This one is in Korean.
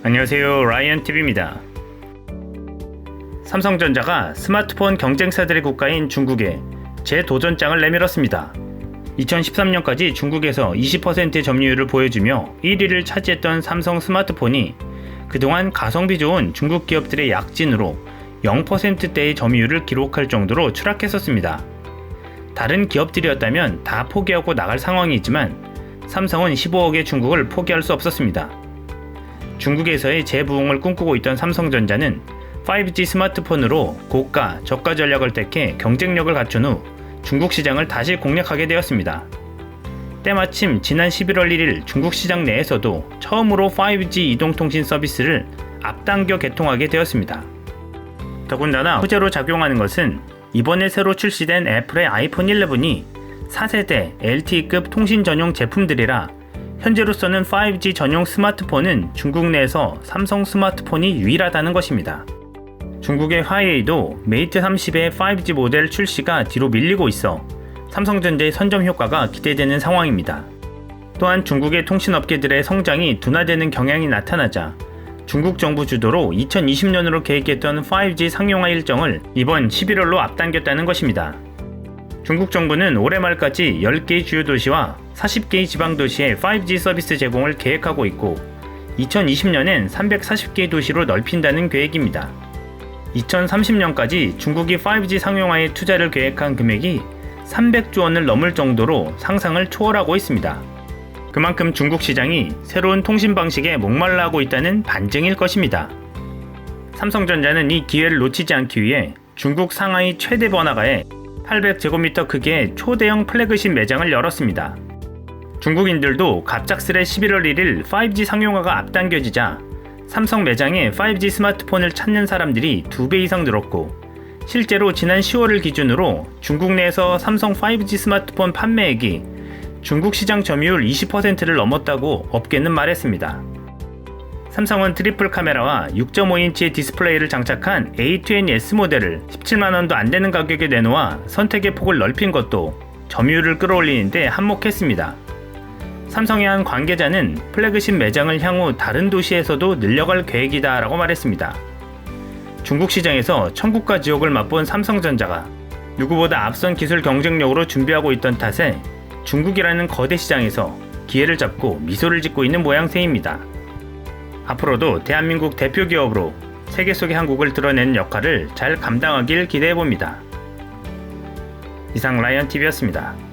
안녕하세요, 라이언TV입니다. 삼성전자가 스마트폰 경쟁사들의 국가인 중국에 재도전장을 내밀었습니다. 2013년까지 중국에서 20%의 점유율을 보여주며 1위를 차지했던 삼성 스마트폰이 그동안 가성비 좋은 중국 기업들의 약진으로 0%대의 점유율을 기록할 정도로 추락했었습니다. 다른 기업들이었다면 다 포기하고 나갈 상황이지만 삼성은 15억의 중국을 포기할 수 없었습니다. 중국에서의 재부흥을 꿈꾸고 있던 삼성전자는 5G 스마트폰으로 고가, 저가 전략을 택해 경쟁력을 갖춘 후 중국 시장을 다시 공략하게 되었습니다. 때마침 지난 11월 1일 중국 시장 내에서도 처음으로 5G 이동통신 서비스를 앞당겨 개통하게 되었습니다. 더군다나 호재로 작용하는 것은 이번에 새로 출시된 애플의 아이폰 11이 4세대 LTE급 통신 전용 제품들이라 현재로서는 5G 전용 스마트폰은 중국 내에서 삼성 스마트폰이 유일하다는 것입니다. 중국의 화웨이도 메이트 30의 5G 모델 출시가 뒤로 밀리고 있어 삼성전자의 선점 효과가 기대되는 상황입니다. 또한 중국의 통신업계들의 성장이 둔화되는 경향이 나타나자 중국 정부 주도로 2020년으로 계획했던 5G 상용화 일정을 이번 11월로 앞당겼다는 것입니다. 중국 정부는 올해 말까지 10개의 주요 도시와 40개의 지방 도시에 5G 서비스 제공을 계획하고 있고 2020년엔 340개의 도시로 넓힌다는 계획입니다. 2030년까지 중국이 5G 상용화에 투자를 계획한 금액이 300조 원을 넘을 정도로 상상을 초월하고 있습니다. 그만큼 중국 시장이 새로운 통신 방식에 목말라하고 있다는 반증일 것입니다. 삼성전자는 이 기회를 놓치지 않기 위해 중국 상하이 최대 번화가에 800제곱미터 크기의 초대형 플래그십 매장을 열었습니다. 중국인들도 갑작스레 11월 1일 5G 상용화가 앞당겨지자 삼성 매장에 5G 스마트폰을 찾는 사람들이 2배 이상 늘었고 실제로 지난 10월을 기준으로 중국 내에서 삼성 5G 스마트폰 판매액이 중국 시장 점유율 20%를 넘었다고 업계는 말했습니다. 삼성은 트리플 카메라와 6.5인치의 디스플레이를 장착한 A2NS 모델을 17만원도 안되는 가격에 내놓아 선택의 폭을 넓힌 것도 점유율을 끌어올리는데 한몫했습니다. 삼성의 한 관계자는 플래그십 매장을 향후 다른 도시에서도 늘려갈 계획이다 라고 말했습니다. 중국 시장에서 천국과 지옥을 맛본 삼성전자가 누구보다 앞선 기술 경쟁력으로 준비하고 있던 탓에 중국이라는 거대 시장에서 기회를 잡고 미소를 짓고 있는 모양새입니다. 앞으로도 대한민국 대표 기업으로 세계 속의 한국을 드러내는 역할을 잘 감당하길 기대해봅니다. 이상 라이언TV였습니다.